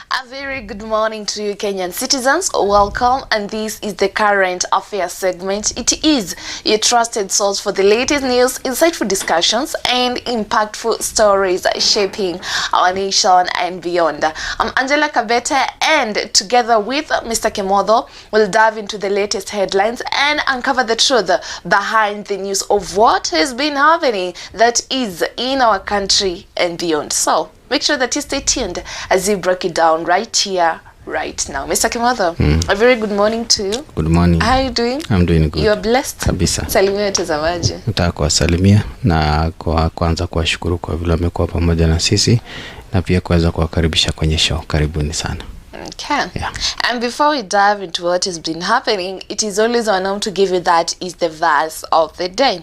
A very good morning to you, Kenyan citizens. Welcome, and this is the Current Affairs segment. It is your trusted source for the latest news, insightful discussions, and impactful stories shaping our nation and beyond. I'm Angela Kabete, and together with Mr. Kimotho, we'll dive into the latest headlines and uncover the truth behind the news of what has been happening that is in our country and beyond. So, make sure that you stay tuned as we break it down right here, right now. Mr. Kimotho, a very good morning to you. Good morning. How are you doing? I'm doing good. You are blessed? Kabisa. Salimia watazamaji. Nataka kuwasalimia na kwanza kuwashukuru kwa vile wamekuwa pamoja na sisi na pia kuweza kuwakaribisha kwenye show. Karibuni sana. Okay. Yeah. And before we dive into what has been happening, it is always our norm to give you that is the verse of the day.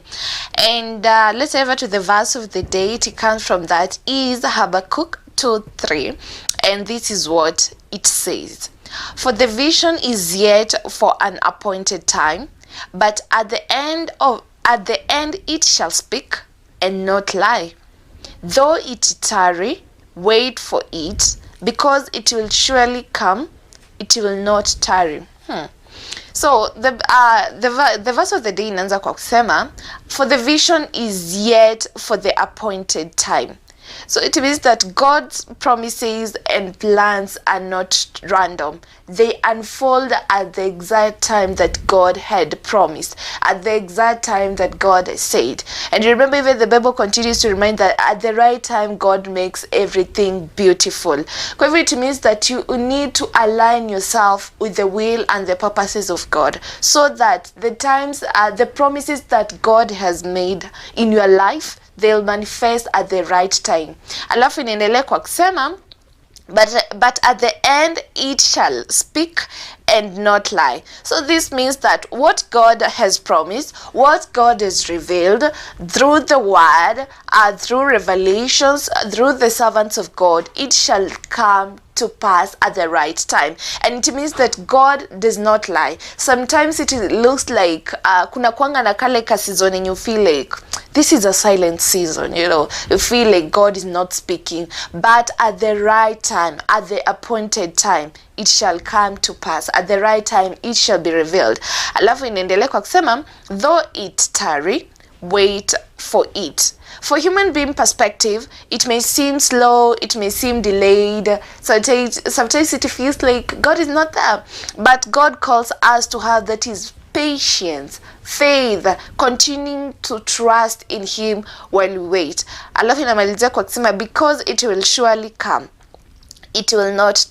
And let's over to the verse of the day. It comes from that is Habakkuk 2:3, and this is what it says: "For the vision is yet for an appointed time, but at the end it shall speak and not lie. Though it tarry, wait for it, because it will surely come, it will not tarry." So the verse of the day inaanza kwa kusema, for the vision is yet for the appointed time. So it means that God's promises and plans are not random. They unfold at the exact time that God had promised, at the exact time that God said. And remember, even the Bible continues to remind that at the right time, God makes everything beautiful. However, it means that you need to align yourself with the will and the purposes of God, so that the promises that God has made in your life, they'll manifest at the right time. Alafu inaendelea kwa kusema, but at the end it shall speak and not lie. So this means that what God has promised, what God has revealed through the word, through revelations, through the servants of God, it shall come to pass at the right time. And it means that God does not lie. Sometimes it looks like kuna kwanga na kale ka season and you feel like this is a silent season, you feel like God is not speaking, but at the right time, at the appointed time, it shall come to pass. At the right time, it shall be revealed. Alafu inaendelea kwa kusema, though it tarry, wait for it. For human being perspective, it may seem slow, it may seem delayed. Sometimes it feels like God is not there. But God calls us to have that is patience, faith, continuing to trust in Him while we wait. Alafu inamalizia kwa kusema, because it will surely come, it will not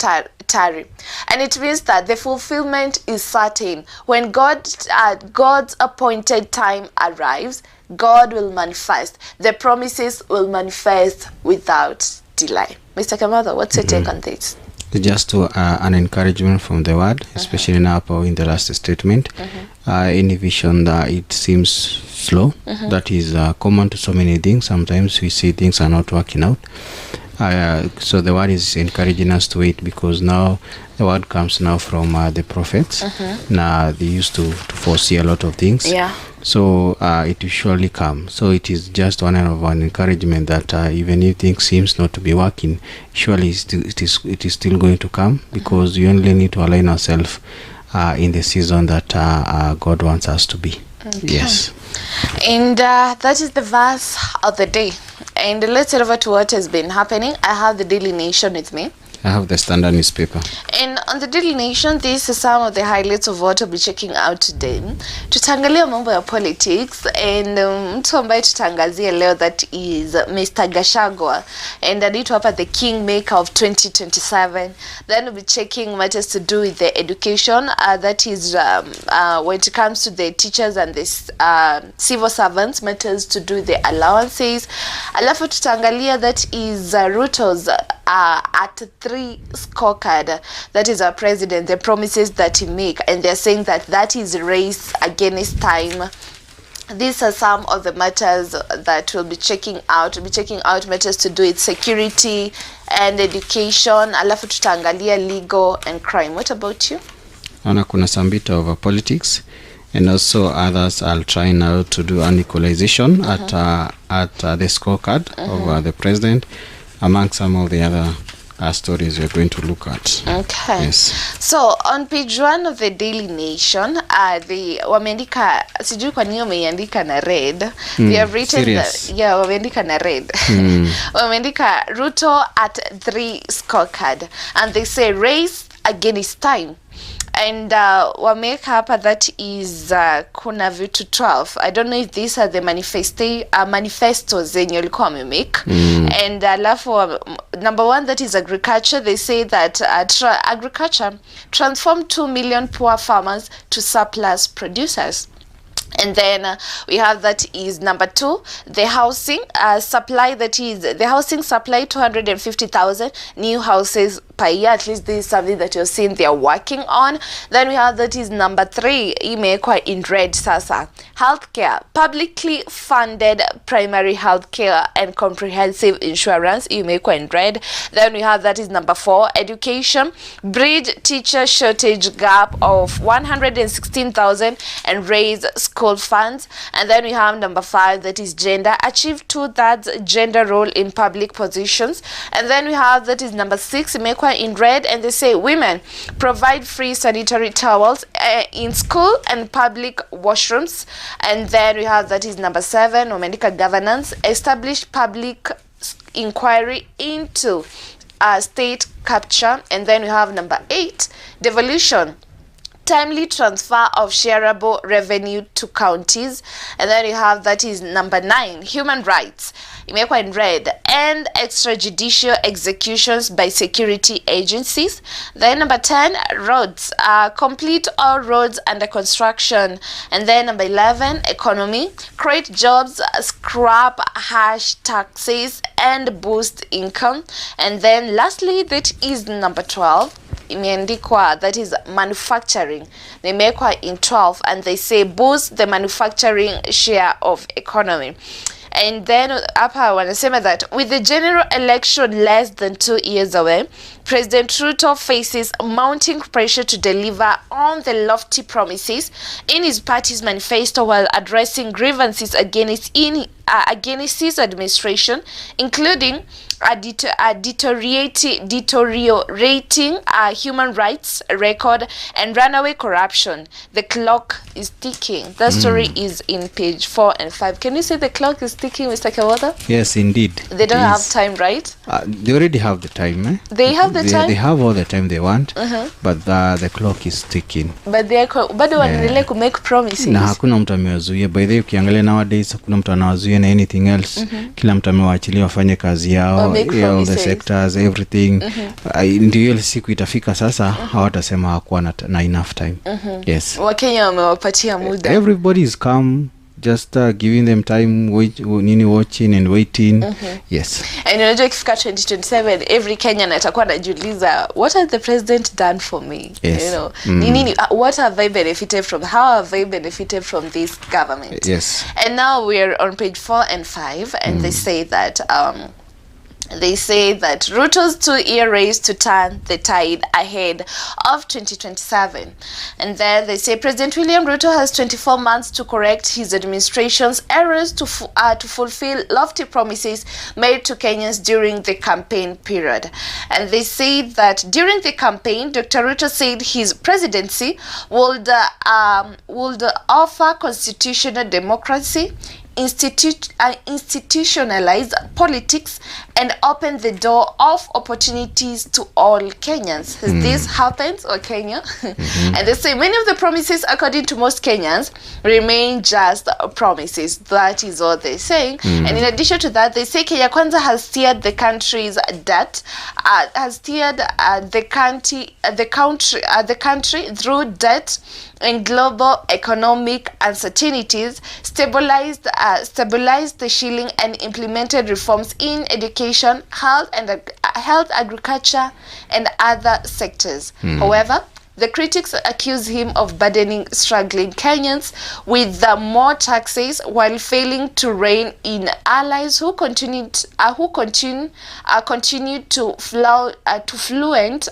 tarry. And it means that the fulfillment is certain. When God's appointed time arrives, God will manifest. The promises will manifest without delay. Mr. Kimotho, what's your take on this? Just to an encouragement from the word, especially now in the last statement. Any vision that it seems slow, that is common to so many things. Sometimes we see things are not working out. So the word is encouraging us to wait, because now the word comes now from the prophets. Now they used to foresee a lot of things. Yeah. So it will surely come. So it is just one of an encouragement that even if things seems not to be working, surely it is still going to come, because you only need to align ourselves in the season that God wants us to be. Okay. Yes. And that is the verse of the day. And let's head over to what has been happening. I have the Daily Nation with me. I have the Standard newspaper. And on the Daily Nation, these are some of the highlights of what we'll be checking out today. Tutaangalia mambo ya politics, and mtu ambaye tutaangazia leo, that is Mr. Gachagua, and anaitwa hapa the kingmaker of 2027. Then we'll be checking matters to do with the education, that is when it comes to the teachers and the civil servants, matters to do with the allowances. Alafu tutaangalia that is Ruto's at 3 scorecard, that is our president, the promises that he make, and they're saying that is race against time. These are some of the matters that we'll be checking out. We'll be checking out matters to do with security and education. Alafu tutaangalia legal and crime. What about you? Ana kuna some bit of politics, and also others. I'll try now to do an equalization at the scorecard of the president, among some of the other stories we're going to look at. Okay. Yes. So on page 1 of the Daily Nation, the wameandika, sijui kwa nini wameandika na red. They have written wameandika na red. Wameandika Ruto at 3 scorecard, and they say race against time. And wameka hapa that is kuna vitu 12. I don't know if these are the manifestos zenye walikuwa wamemake. And alafu number 1, that is agriculture. They say that agriculture transformed 2 million poor farmers to surplus producers. And then we have that is number 2, the housing supply, that is the housing supply 250,000 new houses per year. At least this is something that you're seeing they are working on. Then we have that is number 3, imewekwa in red sasa, healthcare, publicly funded primary healthcare and comprehensive insurance, imewekwa in red. Then we have that is number 4, education, bridge teacher shortage gap of 116,000 and raise school funds. And then we have number 5, that is gender, achieve 2/3 gender role in public positions. And then we have that is number 6, imewekwa in red, and they say women provide free sanitary towels in school and public washrooms. And then we have that is number 7, wameandika governance, establish public inquiry into state capture. And then we have number 8, devolution, timely transfer of shareable revenue to counties. And then you have that is number 9, human rights, imewekwa in red, and extrajudicial executions by security agencies. Then number 10, roads, complete all roads under construction. And then number 11, economy, create jobs, scrap harsh taxes and boost income. And then lastly, that is number 12, imeandikwa that is manufacturing, imewekwa in 12, and they say boost the manufacturing share of economy. And then hapa wanasema that with the general election less than 2 years away, President Ruto faces mounting pressure to deliver on the lofty promises in his party's manifesto while addressing grievances against his administration, including deteriorating human rights record and runaway corruption. The clock is ticking. That story is in page 4 and 5. Can you say the clock is ticking, Mr. Kimotho? Yes, indeed. They don't have time, right? They already have the time. They have the time? They have all the time they want, but the clock is ticking. But they bado wanaendelea ku make promises. Na hakuna mtu amewazuia. By the way, ukiangalia nowadays hakuna mtu anawazuia na anything else. Kila mtu amewaachilia wafanye kazi yao, all the sectors, everything. Ndio ile siku itafika sasa hawatasema hakuwa na enough time. Yes. Wakenya wamewapatia muda. Everybody is calm, just giving them time, watching and waiting. Yes. And unajua ikifika 2027 every Kenyan atakuwa anajiuliza, what has the president done for me? Yes. You know, what have I benefited from? How have I benefited from this government? Yes. And now we're on page 4 and 5, and they say that Ruto's 2-year race to turn the tide ahead of 2027. And then they say President William Ruto has 24 months to correct his administration's errors to fulfill lofty promises made to Kenyans during the campaign period. And they say that during the campaign, Dr. Ruto said his presidency would offer constitutional democracy, institutionalize politics, and open the door of opportunities to all Kenyans. Has this happened or Kenya? And they say many of the promises, according to most Kenyans, remain just promises. That is what they're saying. And in addition to that, they say Kenya Kwanza has steered the country's debt, has steered the country through debt and global economic uncertainties, stabilized the shilling, and implemented reforms in education, health, agriculture, and other sectors. However, the critics accuse him of burdening struggling Kenyans with more taxes while failing to rein in allies who continue to fluent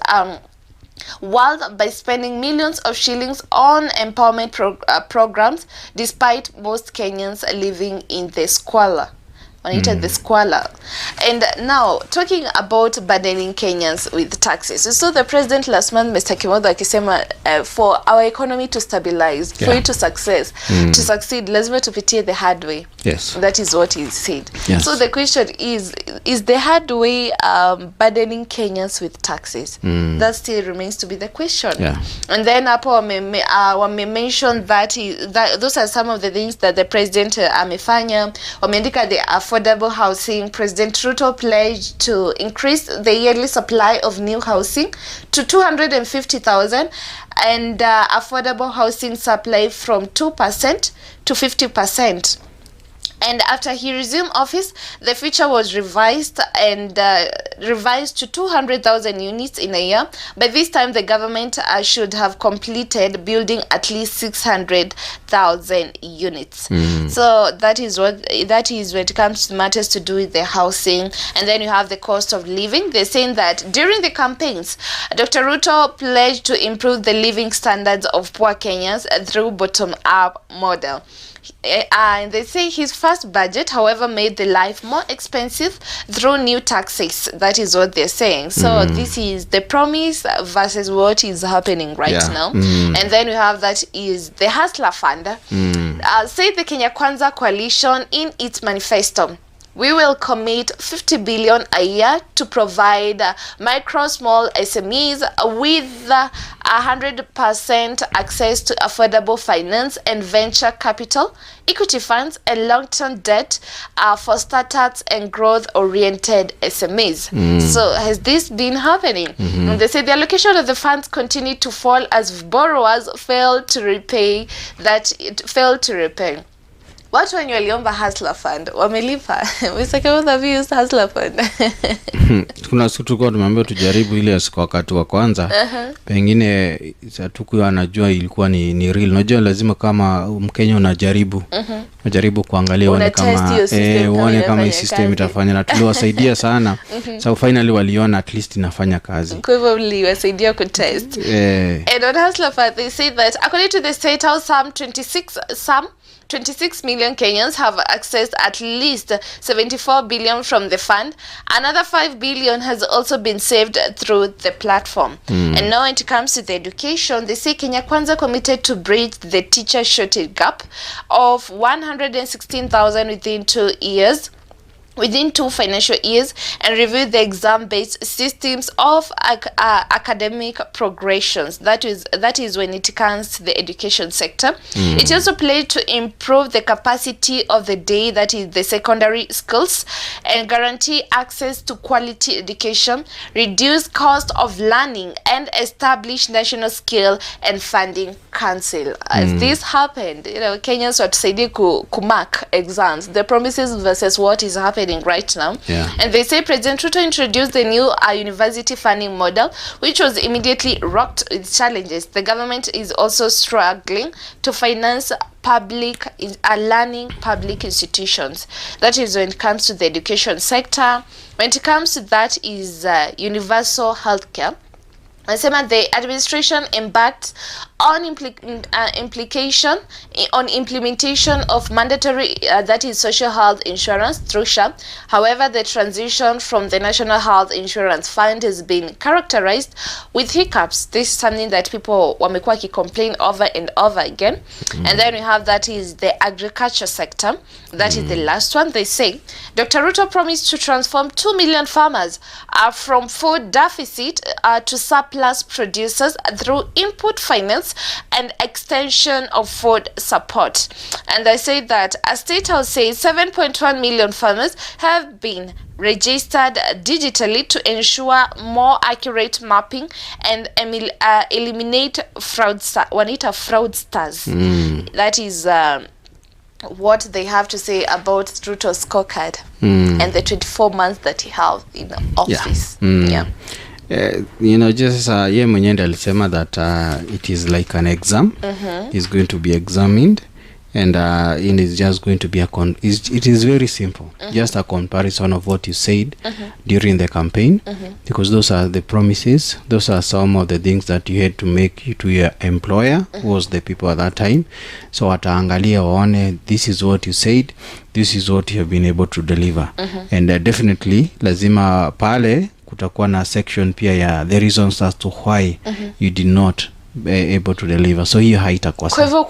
wealth by spending millions of shillings on empowerment programs, despite most Kenyans living in the squalor. wanaita the squalor. And now talking about burdening Kenyans with taxes, we saw the president last month, Mr. Kimotho, akisema for our economy to stabilize, for it to succeed, lazima tupitie the hard way. Yes, that is what he said. Yes. So the question is the hard way burdening Kenyans with taxes? That still remains to be the question. And then hapo wame mention that those are some of the things that the president amefanya. Wameandika the affordable housing. President Ruto pledged to increase the yearly supply of new housing to 250,000 and affordable housing supply from 2% to 50%. And after he resumed office, the figure was revised to 200,000 units in a year. By this time, the government should have completed building at least 600,000 units. So that is when it comes to matters to do with the housing. And then you have the cost of living. They're saying that during the campaigns, Dr. Ruto pledged to improve the living standards of poor Kenyans through bottom-up model. And they say his first budget, however, made the life more expensive through new taxes. That is what they're saying. So this is the promise versus what is happening right now. And then we have that is the Hustler Fund. Say the Kenya Kwanza coalition in its manifesto. We will commit 50 billion a year to provide micro small SMEs with 100% access to affordable finance and venture capital, equity funds, and long-term debt for startups and growth-oriented SMEs. So has this been happening? And they say the allocation of the funds continued to fall as borrowers failed to repay. Watu wenye waliomba Hustler Fund wamelipa. Mr. Kimotho, have you used Hustler Fund? Kuna siku tulikuwa tumeambiwa tujaribu ile siku wakati wa kwanza. Pengine hatukuwa anajua ilikuwa ni real. Unajua lazima kama Mkenya unajaribu. Unajaribu kuangalia uone kama hii system itafanya, na tuliwasaidia sana. So finally waliona at least inafanya kazi. Kwa hivyo waliwasaidia kutest. And on Hustler Fund they say that according to the State House, some 26 million Kenyans have accessed at least 74 billion from the fund. Another 5 billion has also been saved through the platform. And now when it comes to the education, they say Kenya Kwanza committed to bridge the teacher shortage gap of 116,000 within 2 financial years and review the exam-based systems of academic progressions. That is when it comes to the education sector. It also pledged to improve the capacity of the day, that is the secondary schools, and guarantee access to quality education, reduce cost of learning, and establish national skill and funding council. As this happened, Kenyans were to mark exams. The promises versus what is happening right now. And they say President Ruto introduced the new university funding model, which was immediately rocked with challenges. The government is also struggling to finance learning public institutions. That is when it comes to the education sector. When it comes to that is universal healthcare. Nasema the administration embarked on implementation of mandatory that is social health insurance through SHA. However, the transition from the National Health Insurance Fund has been characterized with hiccups. This is something that people wamekuwa complain over and over again. And then we have that is the agriculture sector. That is the last one. They say Dr. Ruto promised to transform 2 million farmers from food deficit to surplus producers through input finance and extension of food support. And I say that a State House says 7.1 million farmers have been registered digitally to ensure more accurate mapping and eliminate fraudsters. That is what they have to say about Ruto's scorecard and the 24 months that he held in office. Just ye mwenyewe alisema that it is like an exam. He's going to be examined, and it is just going to be it is very simple, just a comparison of what you said during the campaign, because those are the promises, those are some of the things that you had to make to your employer, who was the people at that time. So wataangalia waone, this is what you said, this is what you have been able to deliver. And definitely lazima pale kutakuwa na section pia ya the reasons as to why you did not be able to deliver. So hiyo haitakosa. Kwa hivyo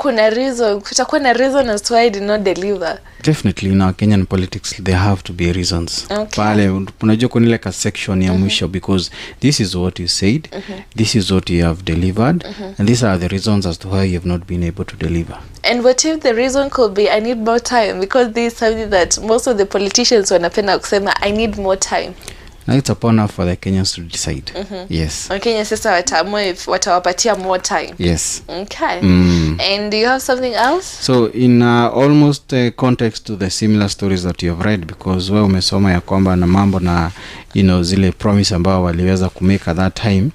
kutakuwa na reason as to why I did not deliver. Definitely in our Kenyan politics there have to be reasons. Pale unajua kuna ile ka section ya mwisho, because this is what you said, this is what you have delivered, and these are the reasons as to why you have not been able to deliver. And what if the reason could be I need more time, because this is something that most of the politicians wanapenda kusema, I need more time. Now it's upon us for the Kenyans to decide. Yes. Kenya sasa wataamua if watawapatia more time. Yes. Okay. And do you have something else? So in almost context to the similar stories that you have read, because wewe umesoma ya kwamba na mambo na zile promise ambao waliweza kumake at that time.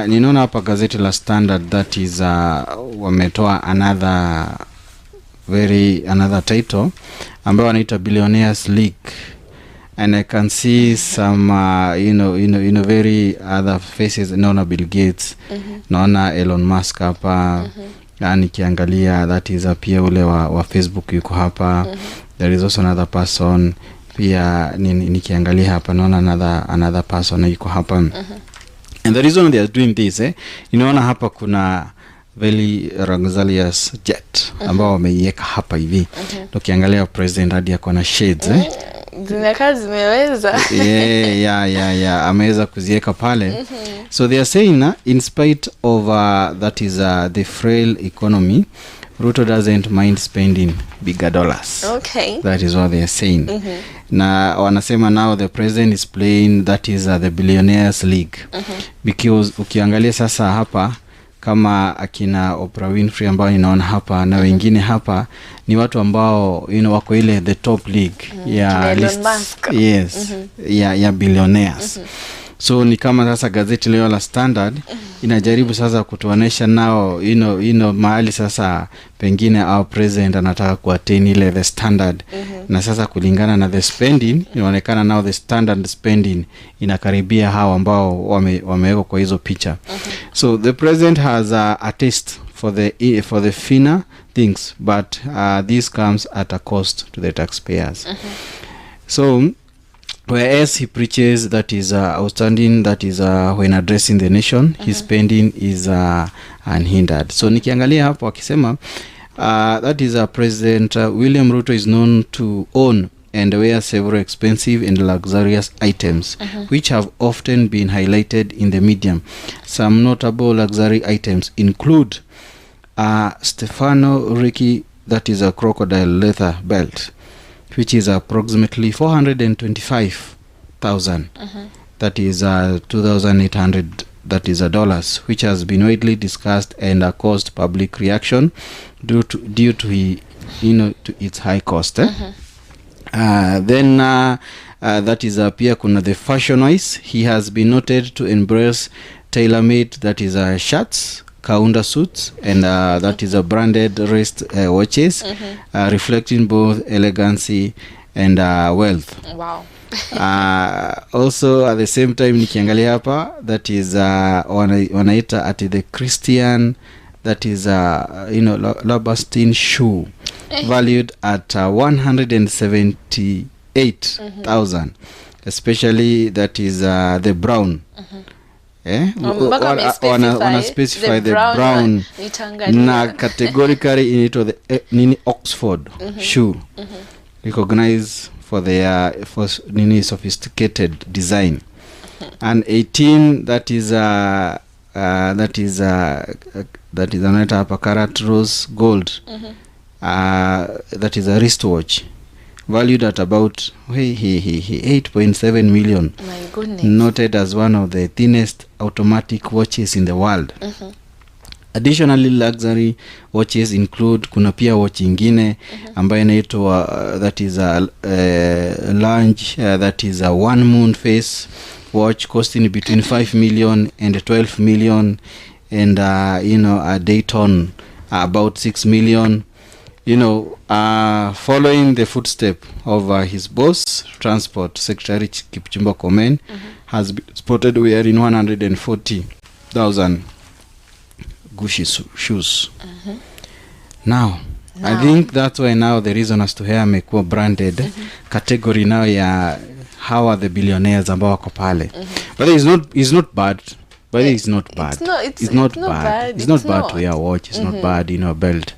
Ninaona hapa gazeti la Standard that is wametoa another title ambao wanaita Billionaires League. And I can see some very other faces. Naona Bill Gates, naona Elon Musk hapa, nikiangalia that is pia ule wa Facebook yuko hapa. There is also another person pia nikiangalia hapa, naona another person yuko hapa. And the reason they are doing this, inaona hapa kuna very luxurious jet ambao wameiweka hapa hivi. Ukiangalia president hadi yako na shades zimeweza. Yeah, ameweza kuziweka pale. So they are saying in spite of that is the frail economy, Ruto doesn't mind spending bigger dollars. Okay. That is what they are saying. Na wanasema now the president is playing that is the Billionaires League. Because ukiangalia sasa hapa kama akina Oprah Winfrey ambao ninaona hapa na wengine hapa ni watu ambao wako ile the top league ya list. Yes. Ya billionaires. So ni kama sasa gazeti leo la Standard inajaribu sasa kutuonesha nao mahali sasa pengine our president anataka kuattain ile the standard. Na sasa kulingana na the spending inaonekana nao the standard spending inakaribia hao ambao wameweka kwa hizo picha. So the president has a taste for the finer things, but this comes at a cost to the taxpayers. So whereas he preaches that is outstanding, that is when addressing the nation, his spending is unhindered. So nikiangalia hapo akisema that is President William Ruto is known to own and wear several expensive and luxurious items, which have often been highlighted in the media. Some notable luxury items include Stefano Ricci, that is a crocodile leather belt, which is approximately 425,000. That is 2,800. That is dollars, which has been widely discussed and caused public reaction due to to its high cost. Then that is pia kuna the fashion wise, he has been noted to embrace tailor-made, that is shirts, kaunda suits, and that is branded wrist watches, reflecting both elegancy and wealth. Wow. Also at the same time nikiangalia hapa that is wanaita at the Christian, that is Louboutin shoe valued at 178,000, especially that is the brown. Wana specify the brown na categorically into the Oxford shoe, recognized for their sophisticated design. And 18, that is another upper carat rose gold, that is a wristwatch valued at about 8.7 million. My goodness. Noted as one of the thinnest automatic watches in the world. Additionally, luxury watches include kuna pia watch ingine ambayo inaitwa that is a lounge, that is a one moon face watch costing between 5 million and 12 million, and a Dayton about 6 million. following the footstep of his boss, Transport Secretary Kipchumba Komen, has been spotted wearing 140,000 Gucci shoes. Now, I think that's why now the reason as to hair amekuwa branded category now ya how are the billionaires ambao wako pale. But it's not bad. But it's not bad. It's not bad. It's not bad to wear a watch. It's not bad, belt.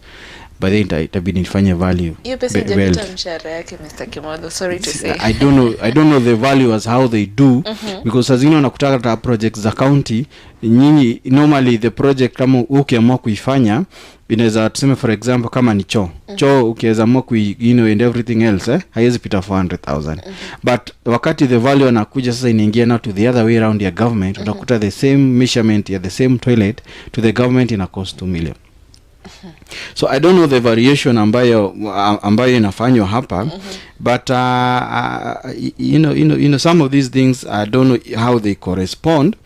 But then itabidi nifanye value. Hiyo pesa inapita mshahara yake, Mr. Kimotho. Sorry to say. I don't know the value as how they do, because as nakutaka projects za county nyinyi, normally the project kama ukiamua kuifanya inaweza tuseme for example kama ni choo ukiweza amua and everything else haiwezi pita 400,000. But wakati the value anakuja sasa inaingia now to the other way around ya government, utakuta the same measurement ya the same toilet to the government ina cost 2 million. So I don't know the variation ambayo inafanywa hapa, but some of these things I don't know how they correspond.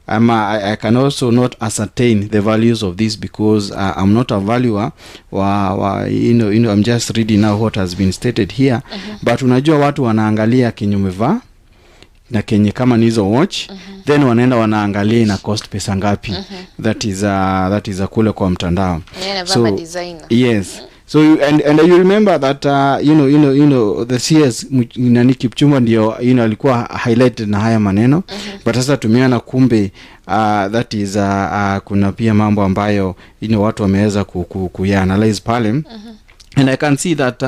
I can also not ascertain the values of this because I'm not a valuer. I'm just reading now what has been stated here. But unajua watu wanaangalia kinyumeva na kenye kama nizo watch, then wanaenda wanaangalia ina cost pesa ngapi. That is a kule kwa mtandao. So designer. Yes. So and you remember that the CS nani Kipchumba ndio alikuwa highlighted na haya maneno, but sasa tumeona kumbe that is kuna pia mambo ambayo watu wameweza kuanalyze pale. And I can see that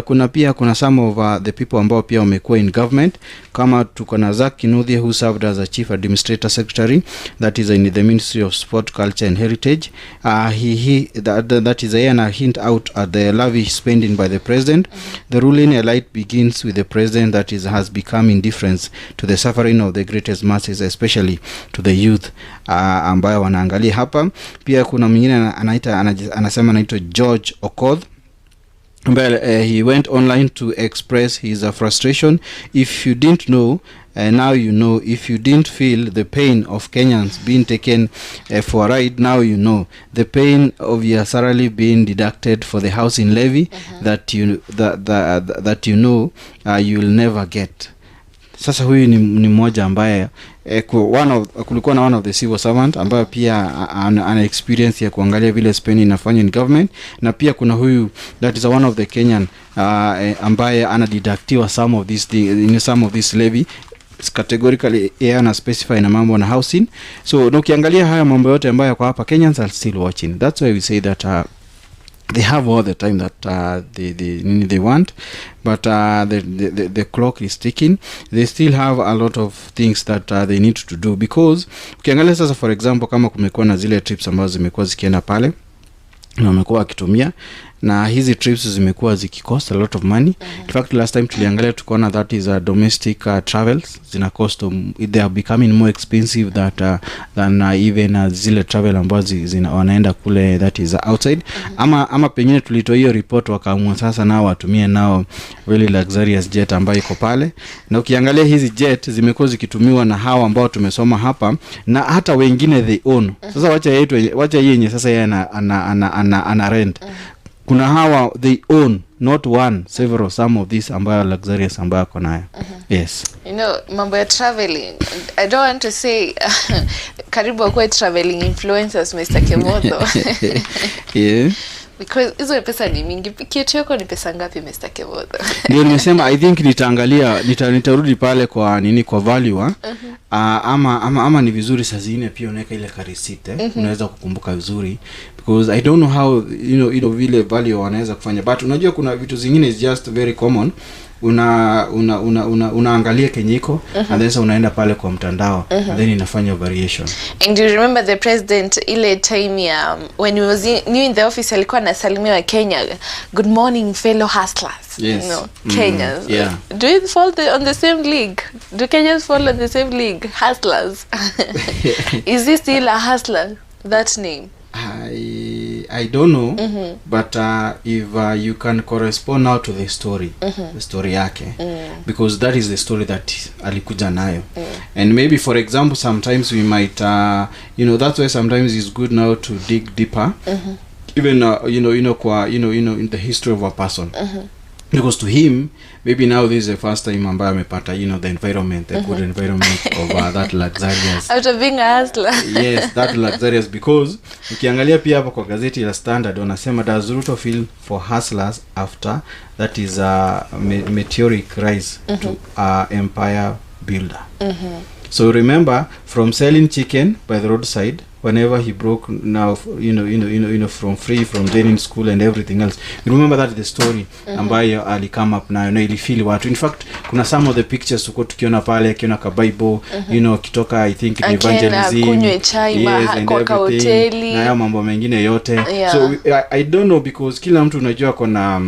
kuna some of the people ambao pia wamekuwa in government, kama tuko na Zach Kinudhia who served as a chief administrator secretary, that is in the Ministry of Sport, Culture and Heritage. That is a hint out at the lavish spending by the president. The ruling elite begins with the president that has become indifference to the suffering of the greatest masses, especially to the youth ambayo wanaangalia hapa. Pia kuna mwingine anasema anaitwa George Okoth. Well, he went online to express his frustration. If you didn't know, now you know. If you didn't feel the pain of Kenyans being taken for a ride, now you know. The pain of your salary being deducted for the housing levy that you'll never get. Sasa huyu ni mmoja ambaye kulikuwa na one of the civil servant ambaye pia ana experience ya kuangalia vile spending inafanywa in government, na pia kuna huyu that is one of the Kenyan ambaye anadidactiwa some of this levy categorically ana specify na mambo na housing. So ukiangalia haya mambo yote ambayo yako hapa, Kenyans are still watching. That's why we say that they have all the time that they want, but the clock is ticking. They still have a lot of things that they need to do, because ukiangalia sasa for example kama kumekuwa na zile trips ambazo zimekuwa zikienda pale na wamekuwa wakitumia, na hizi trips zimekuwa zikikost a lot of money. In fact last time tuliangalia tukaona that is domestic travels zina cost, they are becoming more expensive than even zile travel ambazo wanaenda kule that is outside. Ama pengine tulitoa hiyo report wakaamua sasa nao watumie nao really luxurious jet ambayo iko pale, na ukiangalia hizi jet zimekuwa zikitumiwa na hawa ambao tumesoma hapa, na hata wengine they own. Sasa wacha yenye sasa yeye ana rent. Kuna hawa they own not one, several, some of these ambayo luxurious ambayo konayo. Yes. Mambo ya traveling, I don't want to say karibu kwa traveling influencers, Mr. Kimotho. Yeah. Because hizo pesa ni mingi. Kitu yako ni pesa ngapi, Mr. Kimotho? Ndio nimesema I think nitarudi pale kwa value. Ama ni vizuri saa zingine pia unaweka ile receipt, unaweza kukumbuka vizuri, because I don't know how vile value wanaweza kufanya, but unajua kuna vitu zingine is just very common. Unaangalia kenyiko and then unaenda pale kwa mtandao and then inafanya variation. And do you remember the president ile time ya when he was new in the office alikuwa anasalimia wa Kenya, good morning fellow hustlers. Yes. Kenyans. Yeah. Do you fall on the same league? Do Kenyans fall on the same league? Hustlers. Is this still a hustler, that name? I don't know, but if you can correspond now to the story, the story yake, because that is the story that alikuja nayo. And maybe for example sometimes we might that's why sometimes it's good now to dig deeper. even in the history of a person. Because to him, maybe now this is the first time ambayo amepata the environment, the good environment of that luxurious. After being a hustler. Yes, that luxurious, because ukiangalia pia hapa kwa gazeti la Standard wanasema does Ruto feel for hustlers after that is a meteoric rise to empire builder. So remember, from selling chicken by the roadside, whenever he broke now, from free, from training school and everything else. You remember that the story ambayo ali come up nayo, na ilifeel watu. In fact, kuna some of the pictures tukiona pale, akiona Kabete, kitoka I think evangelism, kunywe chai kwa hoteli, na mambo mengine yote. So I don't know, because kila mtu unajua kuna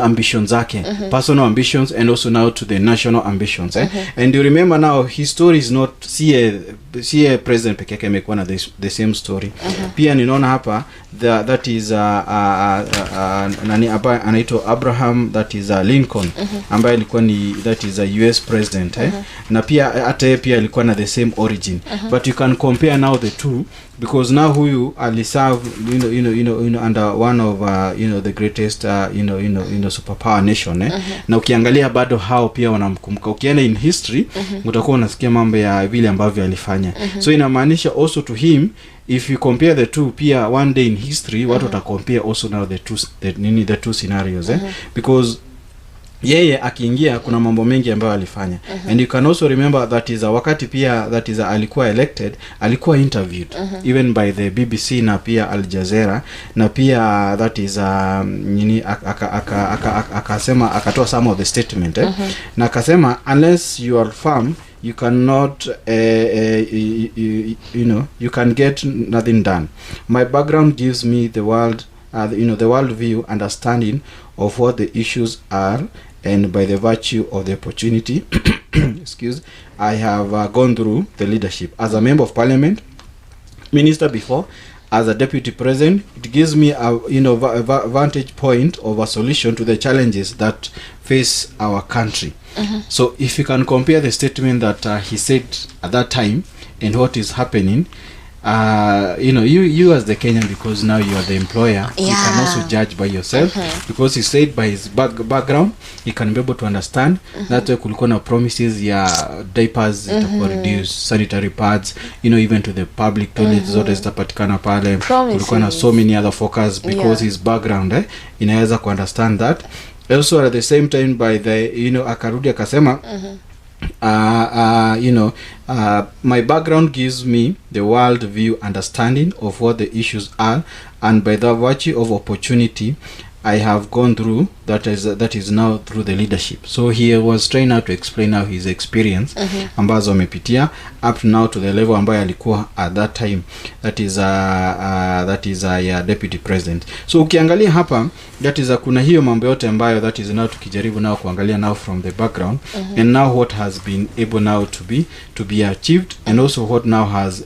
ambitions zake, personal ambitions, and also now to the national ambitions. And you remember now, his story is not see a president peke yake amekuwa na the same story. Pia ninaona hapa that is nani hapa anaitwa Abraham, that is Lincoln, ambaye alikuwa ni that is a US president. Na pia hata pia alikuwa na the same origin. But you can compare now the two, because now huyu aliserve under one of the greatest superpower nation. Na ukiangalia bado hao pia wanamkumbuka. Ukienda in history utakuwa unasikia mambo ya vile ambavyo alifanya. So inamaanisha also to him, if you compare the two, pia one day in history watu watacompare also now the two scenarios. Because yeye akiingia kuna mambo mengi ambayo alifanya. And you can also remember that is wakati pia that is alikuwa elected, alikuwa interviewed even by the BBC na pia Al Jazeera, na pia that is akasema, akatoa some of the statement. Na akasema unless you are firm, you cannot you can get nothing done. My background gives me the world the world view, understanding of what the issues are, and by the virtue of the opportunity I have gone through the leadership as a member of parliament, minister before, as a deputy president. It gives me a vantage point of a solution to the challenges that face our country. So if you can compare the statement that he said at that time and what is happening, you as the Kenyan, because now you are the employer, you can also judge by yourself, because he said by his background he can be able to understand that kulikuwa na promises ya diapers itakuwa reduced, sanitary pads, even to the public toilets zote zitapatikana pale. Kulikuwa na so many other focus, because his background inaweza ku understand that. Also at the same time by the akarudi akasema my background gives me the world view, understanding of what the issues are, and by the virtue of opportunity I have gone through, that is now through the leadership. So he was trying now to explain how his experience ambazo amepitia up now to the level ambayo alikuwa at that time, that is a deputy president. So ukiangalia hapa, that is kuna hiyo mambo yote ambayo that is now tukijaribu now kuangalia now from the background, and now what has been able now to be achieved, and also what now has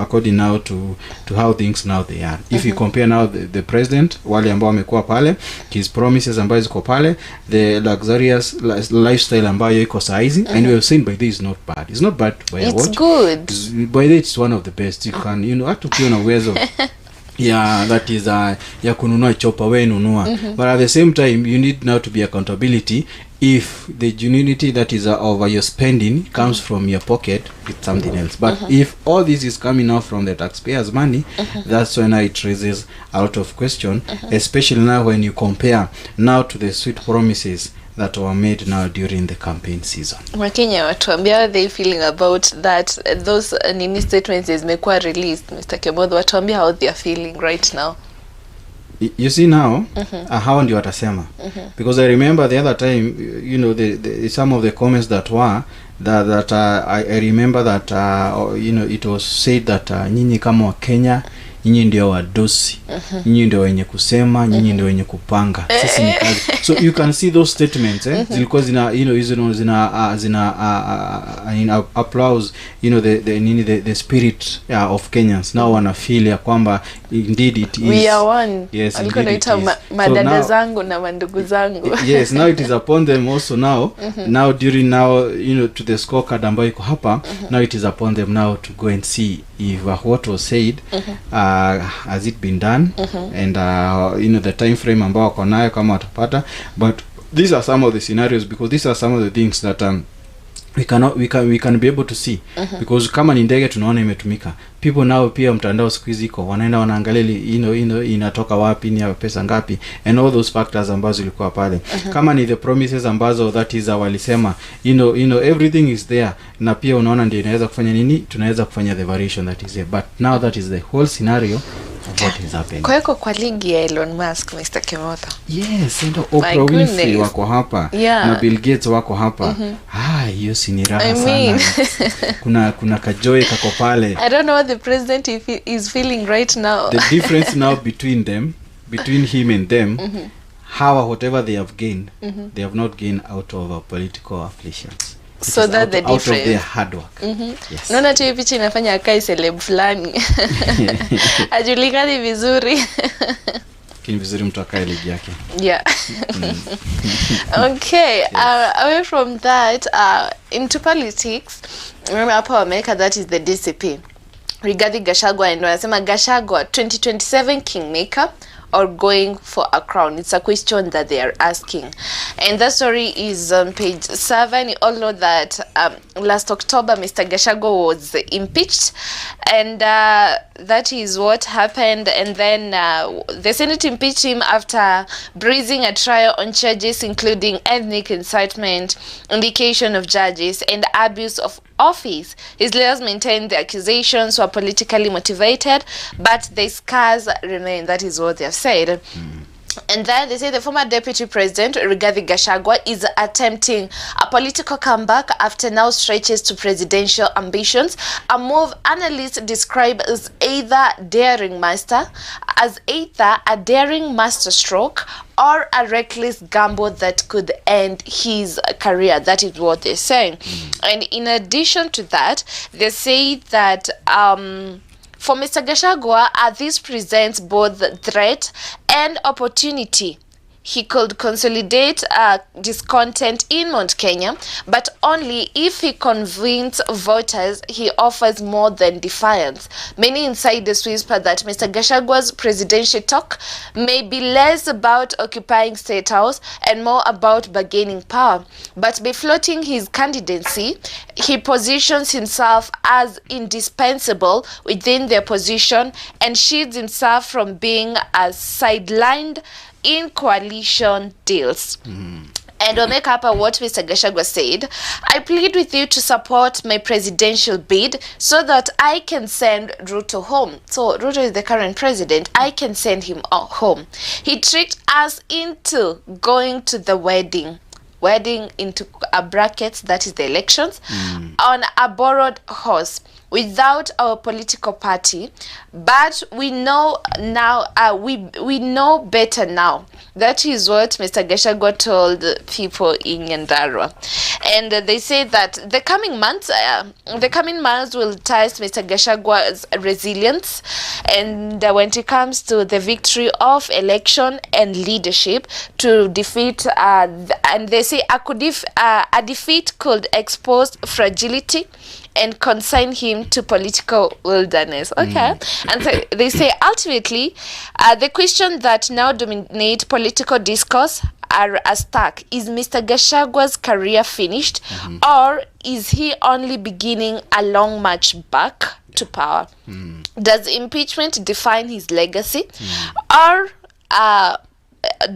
according now to how things now they are. If you compare now the president, wale ambao amekuwa pale, his promises ambayo ziko pale, the luxurious lifestyle ambayo iko saizi, and we have seen by this is not bad. It's not bad by it's watch. Good. By this it's one of the best. You can hata ukiwa na uwezo that is ya kununua chopa we nunua. But at the same time you need now to be accountability. If the genuinity that is over your spending comes from your pocket, it's something else. But if all this is coming out from the taxpayers' money, that's when it raises a lot of question, especially now when you compare now to the sweet promises that were made now during the campaign season. Wakenya watuambia how they feeling about that, those statements zimekuwa released. Mr. Kimotho, watuambia how they are feeling right now. You see now, how ndio watasema, because I remember the other time, the some of the comments that were that I remember that it was said that nyinyi kama wa Kenya, nyinyi ndio wadosi, nyinyi ndio wenye kusema, nyinyi ndio wenye kupanga, sisi ni kazi. So you can see those statements zilikuwa zina zina applause the spirit of Kenyans. Now wana feel ya kwamba indeed it is, we are one. Yes, alikuwa naita madada zangu na mandugu zangu. Yes, now it is upon them also now now during now to the scorecard ambayo iko hapa, now it is upon them now to go and see if what was said has it been done, and the time frame ambao wako nayo kama watapata. But these are some of the scenarios, because these are some of the things that we can be able to see, because kama ni ndege tunaona imetumika, people now pia mtandao siku hizi iko wanaenda wanaangalia inatoka wapi, ni pesa ngapi, and all those factors ambazo zilikuwa pale. Kama ni the promises ambazo that is walisema, everything is there, na pia unaona ndio inaweza kufanya nini, tunaweza kufanya the variation that is there. But now that is the whole scenario of what is happening. Kwa ligi ya Elon Musk, Mr. Kimotho. Yes, and Oprah Winfrey wako hapa, na Bill Gates wako hapa. Hiyo si ni raha sana. Kuna kajoy kako pale. I don't know what the president is feeling right now. The difference now between him and them, how whatever they have gained, they have not gained out of political affiliations. So that the difference out of their hard work. Yes. Naona tu picha inafanya kai celeb fulani. Ajulikani vizuri. Kini vizuri mtu akae ligi yake. Yeah. Okay, yes. Away from that, into politics, remember hapa America, that is the DCP. Rigathi Gachagua, and wanasema Gachagua 2027 kingmaker or going for a crown. It's a question that they are asking, and that story is on page 7. You all know that last October Mr. Gachagua was impeached, and that is what happened. And then the Senate impeached him after breezing a trial on charges including ethnic incitement, indication of judges, and abuse of office. His lawyers maintain the accusations were politically motivated, but the scars remain. That is what they have said. And then they say the former deputy president Rigathi Gachagua is attempting a political comeback after now stretches to presidential ambitions, a move analysts describe as either a daring master stroke or a reckless gamble that could end his career. That is what they're saying. And in addition to that, they say that for Mr. Gachagua, this presents both threat and opportunity. He could consolidate discontent in Mount Kenya, but only if he convinces voters he offers more than defiance. Many insiders whisper that Mr. Gashagua's presidential talk may be less about occupying State House and more about bargaining power. But by floating his candidacy, he positions himself as indispensable within the opposition and shields himself from being sidelined in coalition deals. And we'll make up what Mr. Gachagua said. I plead with you to support my presidential bid so that I can send Ruto home. So Ruto is the current president. I can send him home. He tricked us into going to the wedding into a brackets, that is the elections, on a borrowed horse without our political party. But we know now, we know better now. That is what Mr. Gachagua told people in Nyandarua. And they say that the coming months will test Mr. Gashagua's resilience. And when it comes to the victory of election and leadership to defeat, and they say a defeat could expose fragility and consign him to political wilderness. Okay. And so they say ultimately the question that now dominate political discourse are stuck. Is Mr. Gashagua's career finished, or is he only beginning a long march back to power? Does impeachment define his legacy, or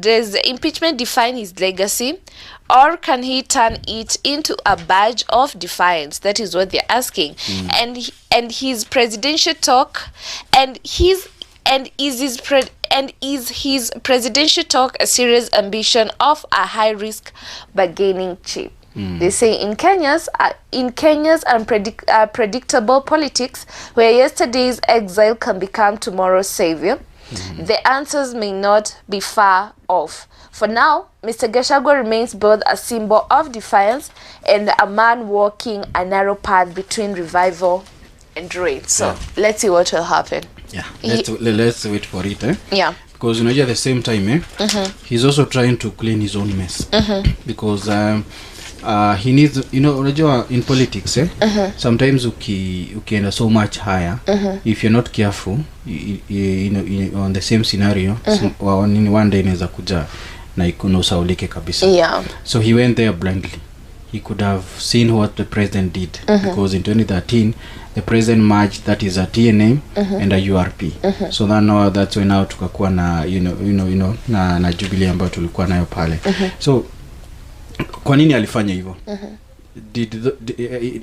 does impeachment define his legacy, or can he turn it into a badge of defiance? That is what they're asking. And his presidential talk, is his presidential talk a serious ambition of a high risk bargaining chip? They say in Kenya's unpredictable politics, where yesterday's exile can become tomorrow's savior, the answers may not be far off. For now, Mr. Gachagua remains both a symbol of defiance and a man walking a narrow path between revival and ruin. So let's see what will happen. Yeah, let's wait for it. Yeah. Because at the same time, he's also trying to clean his own mess. Because he needs, unajua in politics sometimes ukienda so much higher, if you're not careful, on the same scenario, one day inaweza kuja na ikunosaulike kabisa. So he went there blindly. He could have seen what the president did, because in 2013 the president merged, that is a TNM and a URP. So that's when now tukakuwa na na Jubilee ambayo tulikuwa nayo pale. So kwa nini alifanya hivyo?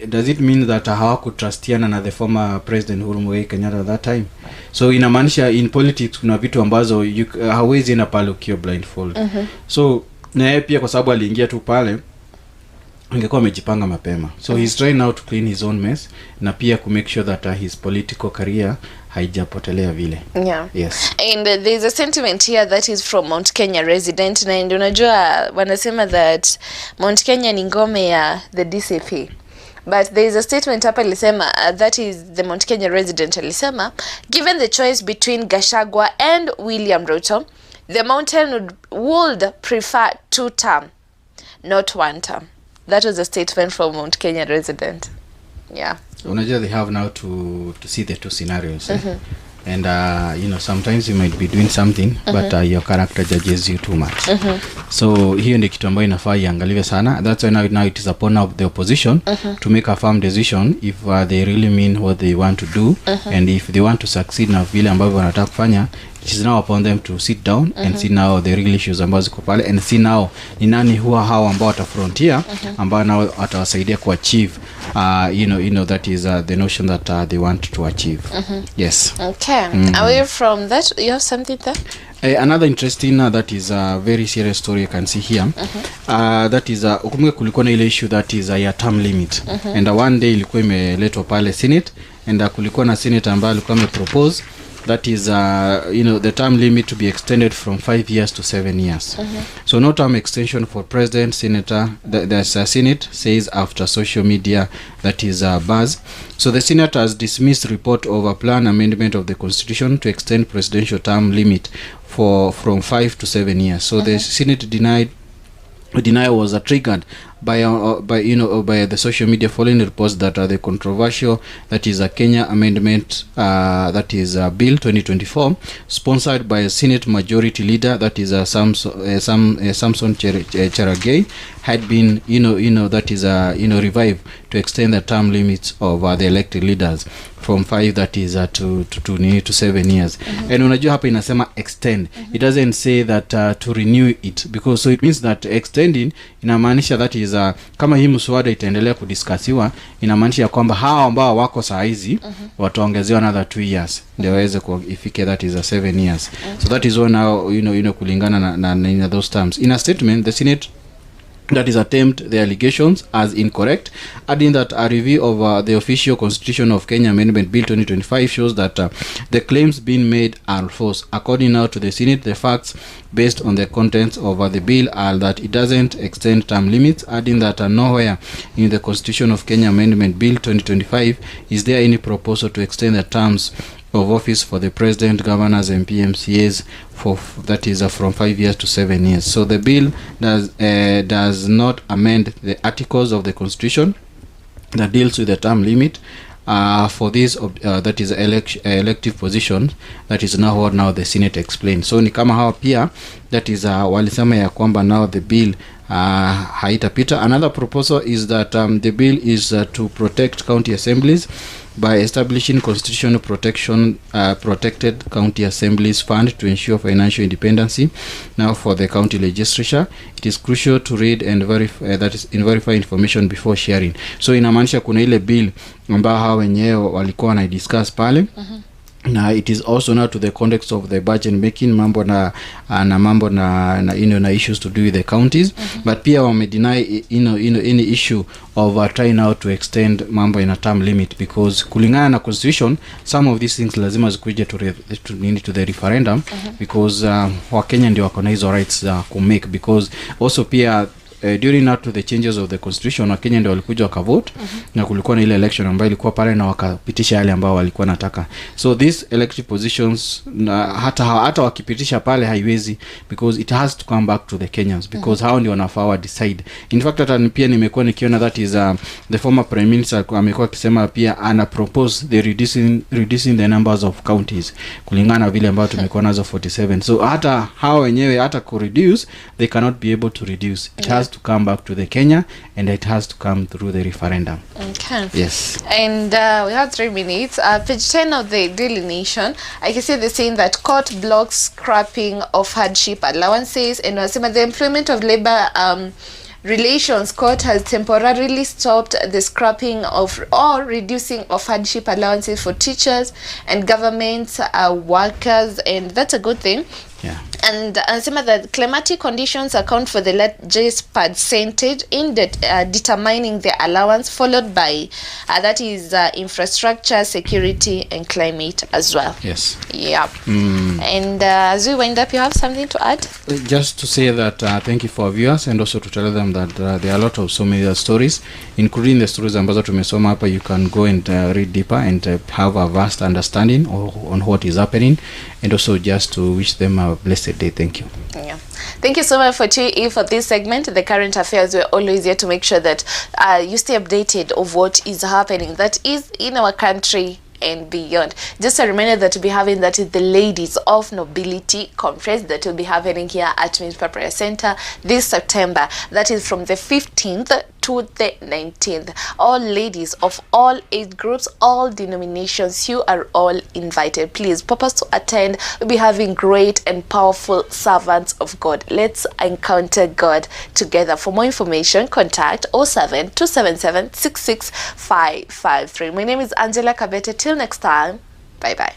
Does it mean that hawakutrastiana na the former president Uhuru Muigai Kenyatta at that time? So inamaanisha in politics kuna vitu ambazo hawezi na pale ukio blindfold. So na yeye pia kwa sababu aliingia tu pale, angekuwa amejipanga mapema. So he's trying now to clean his own mess, na pia to make sure that his political career haijapotelea vile. Yes. And there is a sentiment here that is from Mount Kenya resident, na unajua wanasema that Mount Kenya ni ngome ya the DCP. But there is a statement hapa lisema, that is the Mount Kenya resident alisema, given the choice between Gachagua and William Ruto, the mountain would prefer 2-term, not 1-term. That was a statement from Mount Kenya resident. Unajua they have now to see the two scenarios. And sometimes you might be doing something but your character judges you too much. So hiyo ndio kitu ambayo inafaa iangaliwe sana. That's why now it is upon the opposition to make a firm decision if they really mean what they want to do, and if they want to succeed na vile ambavyo wanataka kufanya. It is now upon them to sit down and see now the real issues ambazo ziko pale, and see now ni nani huwa hao ambao watafrontier ambao nao atawasaidia ku achieve that is the notion that they want to achieve. Yes. Okay. Away from that, you have something there? Another interesting that is a very serious story you can see here. That is ukumbuke kulikuwa na ile issue that is a term limit. And one day ilikuwa imeletwa pale Senate, and kulikuwa na Senate ambaye alikuwa amepropose that is the term limit to be extended from 5 years to 7 years. So no term extension for president, senator. The Senate says after social media that is buzz. So the Senate has dismissed report of a plan amendment of the constitution to extend presidential term limit from 5 to 7 years. So the Senate denial was triggered by the social media following reports that the controversial that is a Kenya amendment that is bill 2024 sponsored by a Senate majority leader that is Samson Cherargei had been that is revived to extend the term limits of the elected leaders from 5 that is to 7 years. And unajua hapa inasema extend, it doesn't say that to renew it, because so it means that extending inamaanisha that is kama hii mswada itaendelea kudiskasiwa, inamaanisha kwamba hao ambao wako saa hizi wataongezewa another 2 years ndio waweze kuifike that is 7 years. So that is now kulingana na those terms. In a statement, the Senate that is attempt the allegations as incorrect, adding that a review of the official constitution of Kenya Amendment Bill 2025 shows that the claims being made are false. According now to the Senate, the facts based on the contents of the bill are that it doesn't extend term limits, adding that nowhere in the constitution of Kenya Amendment Bill 2025 is there any proposal to extend the terms of office for the president, governors, and PMCAs for that is from 5 years to 7 years. So the bill does not amend the articles of the constitution that deals with the term limit for this that is elective position that is now what now the Senate explained. So ni kama hawa pia that is walisema ya kwamba now the bill haitapita. Another proposal is that the bill is to protect county assemblies by establishing constitutional protection protected county assemblies fund to ensure financial independence. Now for the county legislature, it is crucial to read and verify information before sharing. So inamaanisha kuna ile bill ambao hao wenyewe walikuwa na discuss pale. Now it is also now to the context of the budget making mambo na issues to do with the counties, but pia wame deny any issue of trying now to extend mambo in a term limit, because kulingana na constitution some of these things lazima zikuje to the referendum, because wa Kenya ndio wako na hizo rights ku make, because also pia during out to the changes of the constitution, wa Kenya ndio walikuja wakavote, na kulikuwa na ile election ambayo ilikuwa pale na wakapitisha yale ambao walikuwa nataka. So these elective positions, na hata wakipitisha pale haiwezi, because it has to come back to the Kenyans, because hao ndio wanafaa decide. In fact hata pia nimekuwa nikiona that is the former prime minister amekuwa akisema pia ana propose the reducing the numbers of counties kulingana vile ambao tumekuwa nazo 47. So hata hao wenyewe hata ku reduce, they cannot be able to reduce. It has to come back to the Kenya, and it has to come through the referendum. Okay. Yes. And we have 3 minutes. Page 10 of the Daily Nation, I can see they're saying that court blocks scrapping of hardship allowances, and the employment of labor Relations Court has temporarily stopped the scrapping of or reducing of hardship allowances for teachers and government workers, and that's a good thing. Yeah. And anasema that climatic conditions account for the largest percentage in determining the allowance, followed by that is infrastructure, security, and climate as well. Yes. Yeah. And as we wind up, you have something to add? Just to say that thank you for our viewers, and also to tell them that there are a lot of so many stories, including the stories ambazo tumesoma hapa. You can go and read deeper and have a vast understanding on what is happening, and also just to wish them a blessed day. Thank you. Yeah. Thank you so much for tuning in for this segment, The Current Affairs. We're always here to make sure that you stay updated of what is happening, that is in our country and beyond. Just a reminder that we'll be having that is the Ladies of Nobility Conference that will be happening here at Mizpah Center this September. That is from the 15th to the 19th. All ladies of all age groups, all denominations, you are all invited. Please purpose to attend. We'll be having great and powerful servants of God. Let's encounter God together. For more information, contact 07-277-66553. My name is Angela Kabete. Till next time, bye bye.